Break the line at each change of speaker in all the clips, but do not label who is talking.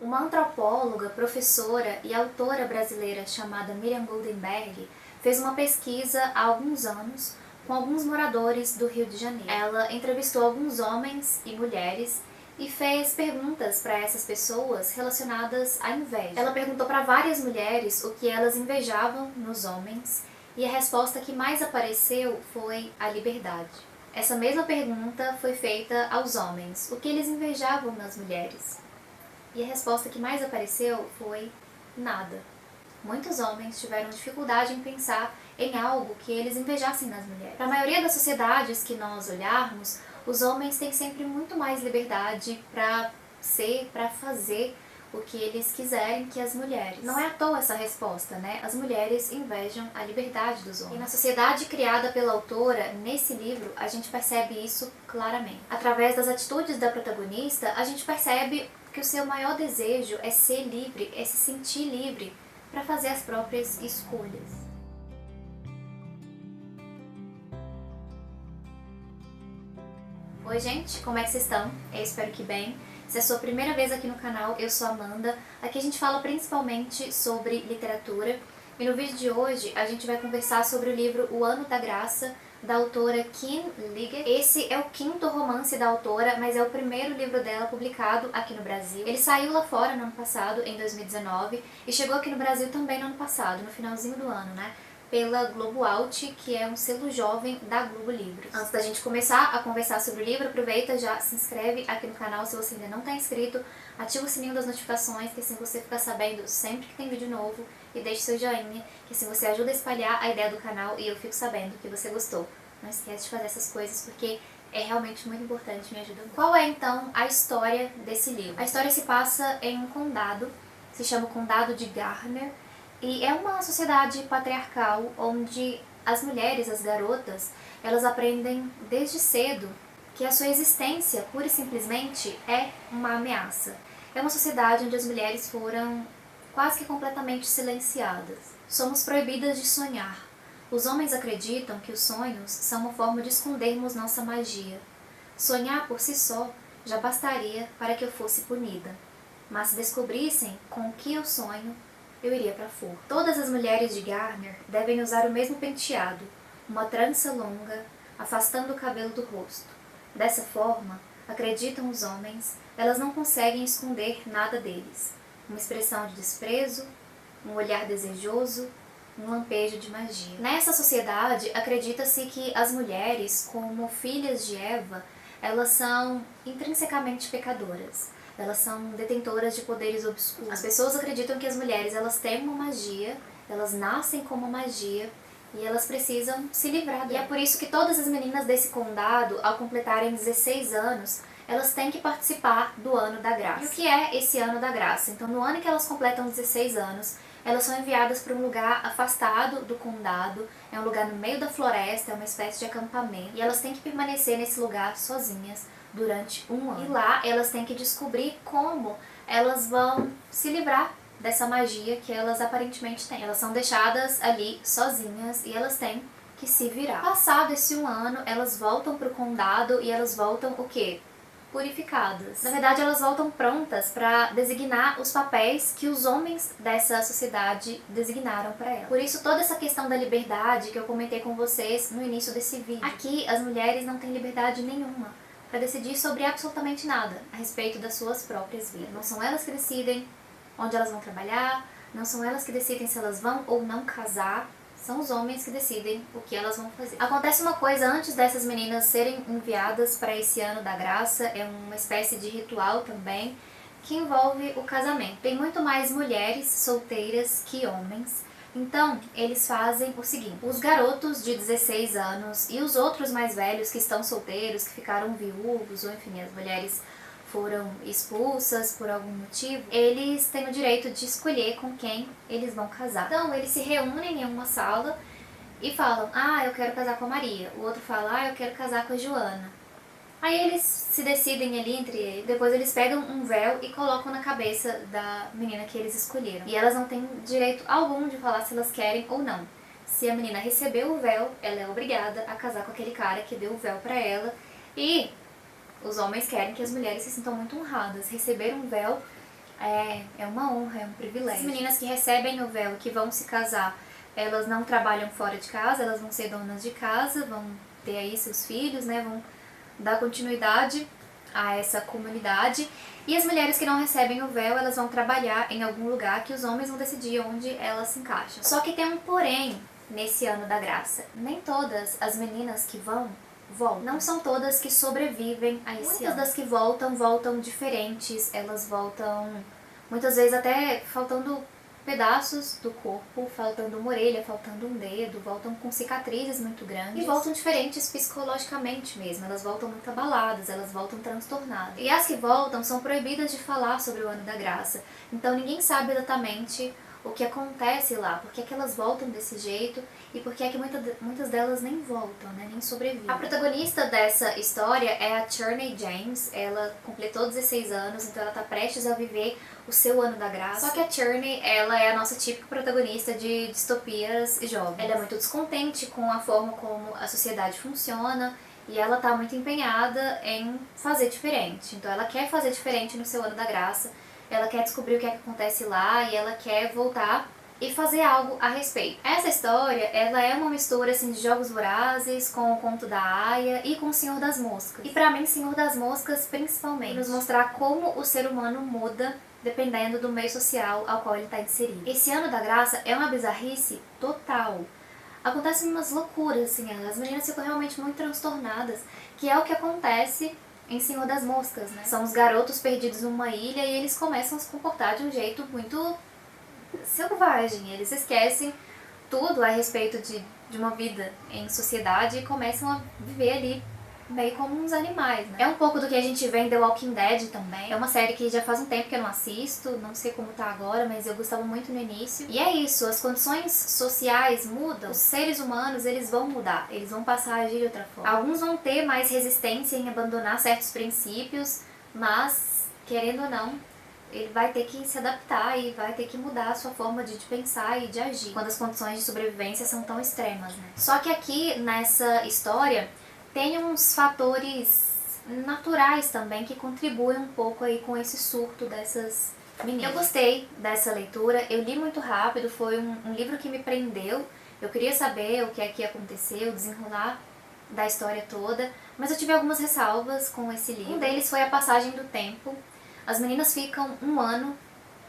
Uma antropóloga, professora e autora brasileira chamada Miriam Goldenberg fez uma pesquisa há alguns anos com alguns moradores do Rio de Janeiro. Ela entrevistou alguns homens e mulheres e fez perguntas para essas pessoas relacionadas à inveja. Ela perguntou para várias mulheres o que elas invejavam nos homens e a resposta que mais apareceu foi a liberdade. Essa mesma pergunta foi feita aos homens, o que eles invejavam nas mulheres. E a resposta que mais apareceu foi nada. Muitos homens tiveram dificuldade em pensar em algo que eles invejassem nas mulheres. Para a maioria das sociedades que nós olharmos, os homens têm sempre muito mais liberdade para ser, para fazer o que eles quiserem que as mulheres. Não é à toa essa resposta, né? As mulheres invejam a liberdade dos homens. E na sociedade criada pela autora, nesse livro, a gente percebe isso claramente. Através das atitudes da protagonista, a gente percebe que o seu maior desejo é ser livre, é se sentir livre para fazer as próprias escolhas. Oi gente, como é que vocês estão? Eu espero que bem. Se é a sua primeira vez aqui no canal, eu sou a Amanda. Aqui a gente fala principalmente sobre literatura. E no vídeo de hoje a gente vai conversar sobre o livro O Ano da Graça, da autora Kim Liggett. Esse é o quinto romance da autora, mas é o primeiro livro dela publicado aqui no Brasil. Ele saiu lá fora no ano passado, em 2019, e chegou aqui no Brasil também no ano passado, no finalzinho do ano, né? Pela Globo Out, que é um selo jovem da Globo Livros. Antes da gente começar a conversar sobre o livro, aproveita, já se inscreve aqui no canal se você ainda não está inscrito, ativa o sininho das notificações, que assim você fica sabendo sempre que tem vídeo novo, e deixe seu joinha, que assim você ajuda a espalhar a ideia do canal e eu fico sabendo que você gostou. Não esquece de fazer essas coisas porque é realmente muito importante, me ajuda muito. Qual é então a história desse livro? A história se passa em um condado, se chama o Condado de Gardner, e é uma sociedade patriarcal onde as mulheres, as garotas, elas aprendem desde cedo que a sua existência, pura e simplesmente, é uma ameaça. É uma sociedade onde as mulheres foram quase que completamente silenciadas. Somos proibidas de sonhar. Os homens acreditam que os sonhos são uma forma de escondermos nossa magia. Sonhar por si só já bastaria para que eu fosse punida. Mas se descobrissem com o que eu sonho, eu iria para a forca. Todas as mulheres de Gardner devem usar o mesmo penteado, uma trança longa, afastando o cabelo do rosto. Dessa forma, acreditam os homens, elas não conseguem esconder nada deles. Uma expressão de desprezo, um olhar desejoso, um lampejo de magia. Nessa sociedade, acredita-se que as mulheres, como filhas de Eva, elas são intrinsecamente pecadoras. Elas são detentoras de poderes obscuros. As pessoas acreditam que as mulheres elas têm uma magia, elas nascem com uma magia e elas precisam se livrar dela. E é por isso que todas as meninas desse condado, ao completarem 16 anos, elas têm que participar do Ano da Graça. E o que é esse Ano da Graça? Então, no ano em que elas completam 16 anos, elas são enviadas para um lugar afastado do condado, é um lugar no meio da floresta, é uma espécie de acampamento, e elas têm que permanecer nesse lugar sozinhas durante um ano. E lá elas têm que descobrir como elas vão se livrar dessa magia que elas aparentemente têm. Elas são deixadas ali sozinhas e elas têm que se virar. Passado esse um ano, elas voltam para o condado e elas voltam o quê? Purificadas. Na verdade, elas voltam prontas para designar os papéis que os homens dessa sociedade designaram para elas. Por isso, toda essa questão da liberdade que eu comentei com vocês no início desse vídeo. Aqui, as mulheres não têm liberdade nenhuma para decidir sobre absolutamente nada a respeito das suas próprias vidas. Não são elas que decidem onde elas vão trabalhar, não são elas que decidem se elas vão ou não casar, são os homens que decidem o que elas vão fazer. Acontece uma coisa antes dessas meninas serem enviadas para esse Ano da Graça, é uma espécie de ritual também, que envolve o casamento. Tem muito mais mulheres solteiras que homens. Então, eles fazem o seguinte, os garotos de 16 anos e os outros mais velhos que estão solteiros, que ficaram viúvos, ou enfim, as mulheres foram expulsas por algum motivo, eles têm o direito de escolher com quem eles vão casar. Então, eles se reúnem em uma sala e falam, ah, eu quero casar com a Maria. O outro fala, ah, eu quero casar com a Joana. Aí eles se decidem ali entre eles, depois eles pegam um véu e colocam na cabeça da menina que eles escolheram. E elas não têm direito algum de falar se elas querem ou não. Se a menina recebeu o véu, ela é obrigada a casar com aquele cara que deu o véu pra ela. E os homens querem que as mulheres se sintam muito honradas, receber um véu É uma honra, é um privilégio. As meninas que recebem o véu, que vão se casar, elas não trabalham fora de casa, elas vão ser donas de casa, vão ter aí seus filhos, né, vão dar continuidade a essa comunidade. E as mulheres que não recebem o véu, elas vão trabalhar em algum lugar que os homens vão decidir onde elas se encaixam. Só que tem um porém nesse ano da graça. Nem todas as meninas que voltam. Não são todas que sobrevivem a esse ano. Muitas das que voltam diferentes, elas voltam muitas vezes até faltando pedaços do corpo, faltando uma orelha, faltando um dedo, voltam com cicatrizes muito grandes. E voltam diferentes psicologicamente mesmo, elas voltam muito abaladas, elas voltam transtornadas. E as que voltam são proibidas de falar sobre o ano da graça, então ninguém sabe exatamente o que acontece lá, por que elas voltam desse jeito e por que muitas delas nem voltam, né, nem sobrevivem. A protagonista dessa história é a Cherney James, ela completou 16 anos, então ela tá prestes a viver o seu ano da graça. Só que a Cherney, ela é a nossa típica protagonista de distopias jovens. Ela é muito descontente com a forma como a sociedade funciona e ela tá muito empenhada em fazer diferente. Então ela quer fazer diferente no seu ano da graça, ela quer descobrir o que é que acontece lá e ela quer voltar e fazer algo a respeito. Essa história, ela é uma mistura assim, de Jogos Vorazes com o Conto da Aia e com o Senhor das Moscas. E pra mim, Senhor das Moscas principalmente, nos mostrar como o ser humano muda dependendo do meio social ao qual ele está inserido. Esse ano da graça é uma bizarrice total. Acontecem umas loucuras, assim, as meninas ficam realmente muito transtornadas, que é o que acontece em Senhor das Moscas, né? São os garotos perdidos numa ilha e eles começam a se comportar de um jeito muito selvagem. Eles esquecem tudo a respeito de uma vida em sociedade e começam a viver ali meio como uns animais, né? É um pouco do que a gente vê em The Walking Dead também. É uma série que já faz um tempo que eu não assisto, não sei como tá agora, mas eu gostava muito no início. E é isso, as condições sociais mudam, os seres humanos, eles vão mudar, eles vão passar a agir de outra forma. Alguns vão ter mais resistência em abandonar certos princípios, mas, querendo ou não, ele vai ter que se adaptar e vai ter que mudar a sua forma de pensar e de agir, quando as condições de sobrevivência são tão extremas, né? Só que aqui, nessa história, tem uns fatores naturais também que contribuem um pouco aí com esse surto dessas meninas. Eu gostei dessa leitura, eu li muito rápido, foi um livro que me prendeu, eu queria saber o que é que ia acontecer, o desenrolar da história toda, mas eu tive algumas ressalvas com esse livro. Um deles foi a passagem do tempo. As meninas ficam um ano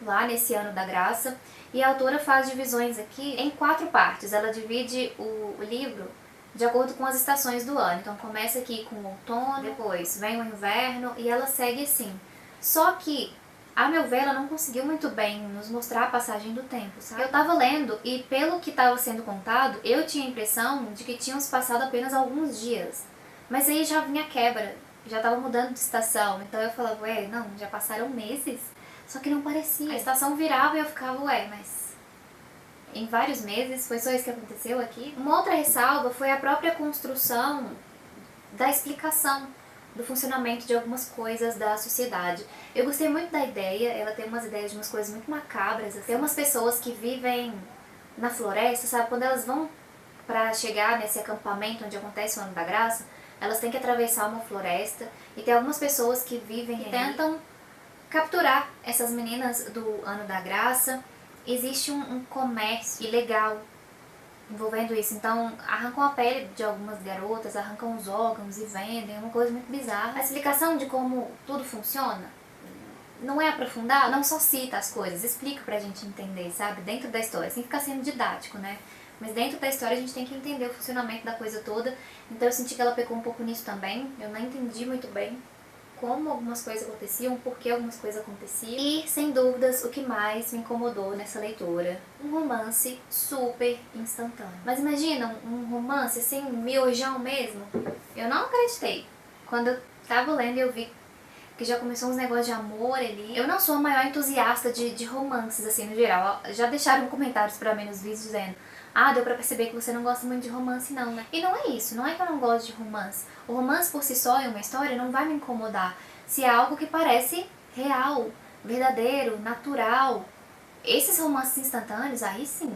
lá nesse ano da graça e a autora faz divisões aqui em 4 partes. Ela divide o livro de acordo com as estações do ano. Então começa aqui com o outono, depois vem o inverno e ela segue assim. Só que, a meu ver, ela não conseguiu muito bem nos mostrar a passagem do tempo, sabe? Eu tava lendo e pelo que estava sendo contado, eu tinha a impressão de que tinham se passado apenas alguns dias. Mas aí já vinha a quebra, já tava mudando de estação. Então eu falava, ué, não, já passaram meses. Só que não parecia. A estação virava e eu ficava, ué, mas em vários meses, foi só isso que aconteceu aqui? Uma outra ressalva foi a própria construção da explicação do funcionamento de algumas coisas da sociedade. Eu gostei muito da ideia, ela tem umas ideias de umas coisas muito macabras. Assim. Tem umas pessoas que vivem na floresta, sabe? Quando elas vão pra chegar nesse acampamento onde acontece o Ano da Graça, elas têm que atravessar uma floresta e tem algumas pessoas que vivem e tentam capturar essas meninas do Ano da Graça. Existe um comércio ilegal envolvendo isso, então arrancam a pele de algumas garotas, arrancam os órgãos e vendem, é uma coisa muito bizarra. A explicação de como tudo funciona não é aprofundar, não só cita as coisas, explica pra gente entender, sabe, dentro da história, sem ficar sendo didático, né? Mas dentro da história a gente tem que entender o funcionamento da coisa toda, então eu senti que ela pecou um pouco nisso também, eu não entendi muito bem como algumas coisas aconteciam, por que algumas coisas aconteciam. E, sem dúvidas, o que mais me incomodou nessa leitura, um romance super instantâneo. Mas imagina, um romance assim, miojão mesmo? Eu não acreditei. Quando eu tava lendo eu vi que já começou uns negócios de amor ali. Eu não sou a maior entusiasta de romances, assim, no geral. Já deixaram comentários pra mim nos vídeos dizendo: ah, deu pra perceber que você não gosta muito de romance não, né? E não é isso, não é que eu não gosto de romance. O romance por si só em uma história não vai me incomodar se é algo que parece real, verdadeiro, natural. Esses romances instantâneos, aí sim,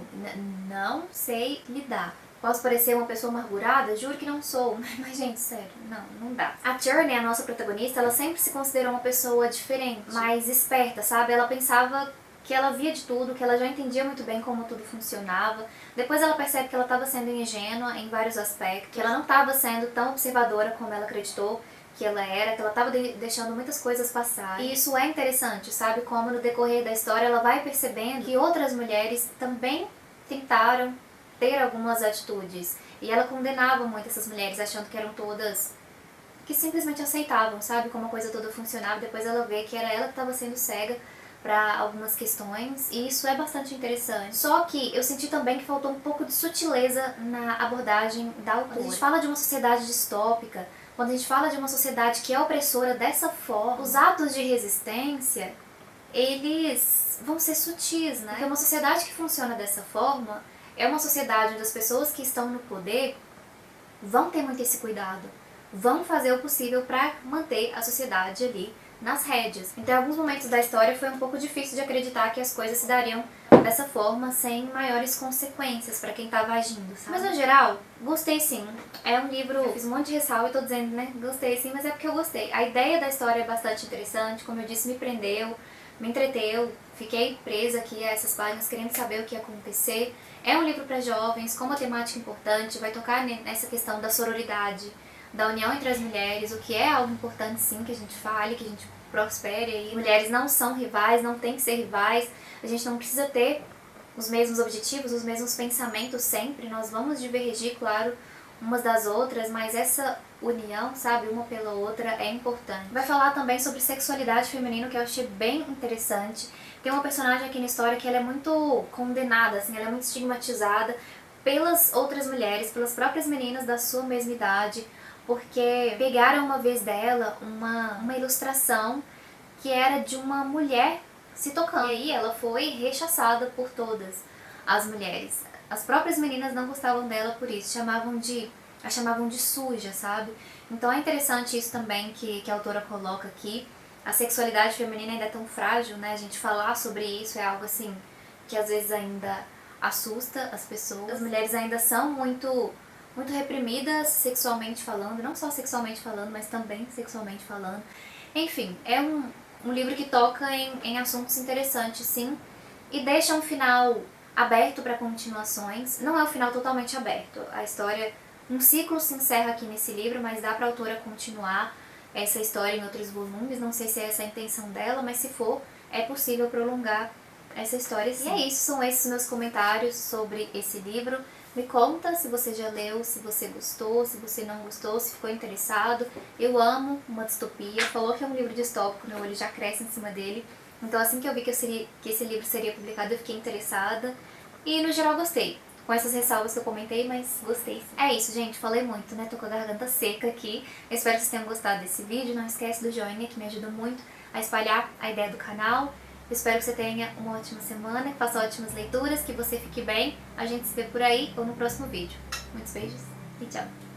não sei lidar. Posso parecer uma pessoa amargurada? Juro que não sou. Mas, gente, sério, não dá. A Tierney, a nossa protagonista, ela sempre se considerou uma pessoa diferente, mais esperta, sabe? Ela pensava que ela via de tudo, que ela já entendia muito bem como tudo funcionava. Depois ela percebe que ela estava sendo ingênua em vários aspectos, que ela não estava sendo tão observadora como ela acreditou que ela era, que ela estava deixando muitas coisas passar. E isso é interessante, sabe? Como no decorrer da história ela vai percebendo que outras mulheres também tentaram ter algumas atitudes. E ela condenava muito essas mulheres, achando que eram todas que simplesmente aceitavam, sabe? Como a coisa toda funcionava. Depois ela vê que era ela que estava sendo cega para algumas questões, e isso é bastante interessante. Só que eu senti também que faltou um pouco de sutileza na abordagem da autora. Quando a gente fala de uma sociedade distópica, quando a gente fala de uma sociedade que é opressora dessa forma, os atos de resistência, eles vão ser sutis, né? Porque uma sociedade que funciona dessa forma é uma sociedade onde as pessoas que estão no poder vão ter muito esse cuidado, vão fazer o possível para manter a sociedade ali nas rédeas. Então, em alguns momentos da história foi um pouco difícil de acreditar que as coisas se dariam dessa forma, sem maiores consequências para quem estava agindo, sabe? Mas, no geral, gostei sim. É um livro... Eu fiz um monte de ressalva e tô dizendo, né, gostei sim, mas é porque eu gostei. A ideia da história é bastante interessante, como eu disse, me prendeu, me entreteu, fiquei presa aqui a essas páginas querendo saber o que ia acontecer. É um livro para jovens, com uma temática importante, vai tocar nessa questão da sororidade, da união entre as mulheres, o que é algo importante sim que a gente fale, que a gente prospere aí. Mulheres não são rivais, não tem que ser rivais, a gente não precisa ter os mesmos objetivos, os mesmos pensamentos sempre, nós vamos divergir, claro, umas das outras, mas essa união, sabe, uma pela outra é importante. Vai falar também sobre sexualidade feminina, que eu achei bem interessante. Tem uma personagem aqui na história que ela é muito condenada, assim, ela é muito estigmatizada pelas outras mulheres, pelas próprias meninas da sua mesma idade, porque pegaram uma vez dela uma ilustração que era de uma mulher se tocando. E aí ela foi rechaçada por todas as mulheres. As próprias meninas não gostavam dela por isso, a chamavam de suja, sabe? Então é interessante isso também que a autora coloca aqui. A sexualidade feminina ainda é tão frágil, né? A gente falar sobre isso é algo assim que às vezes ainda assusta as pessoas. As mulheres ainda são muito reprimidas sexualmente falando, não só sexualmente falando, mas também sexualmente falando. Enfim, é um livro que toca em assuntos interessantes, sim, e deixa um final aberto para continuações. Não é um final totalmente aberto. A história, um ciclo se encerra aqui nesse livro, mas dá para a autora continuar essa história em outros volumes. Não sei se é essa a intenção dela, mas se for, é possível prolongar essa história sim. E é isso, são esses meus comentários sobre esse livro. Me conta se você já leu, se você gostou, se você não gostou, se ficou interessado. Eu amo uma distopia. Falou que é um livro distópico, meu olho já cresce em cima dele. Então assim que eu vi que esse livro seria publicado, eu fiquei interessada. E no geral gostei. Com essas ressalvas que eu comentei, mas gostei sim. É isso, gente. Falei muito, né? Tô com a garganta seca aqui. Eu espero que vocês tenham gostado desse vídeo. Não esquece do joinha, que me ajuda muito a espalhar a ideia do canal. Eu espero que você tenha uma ótima semana, que faça ótimas leituras, que você fique bem. A gente se vê por aí ou no próximo vídeo. Muitos beijos e tchau!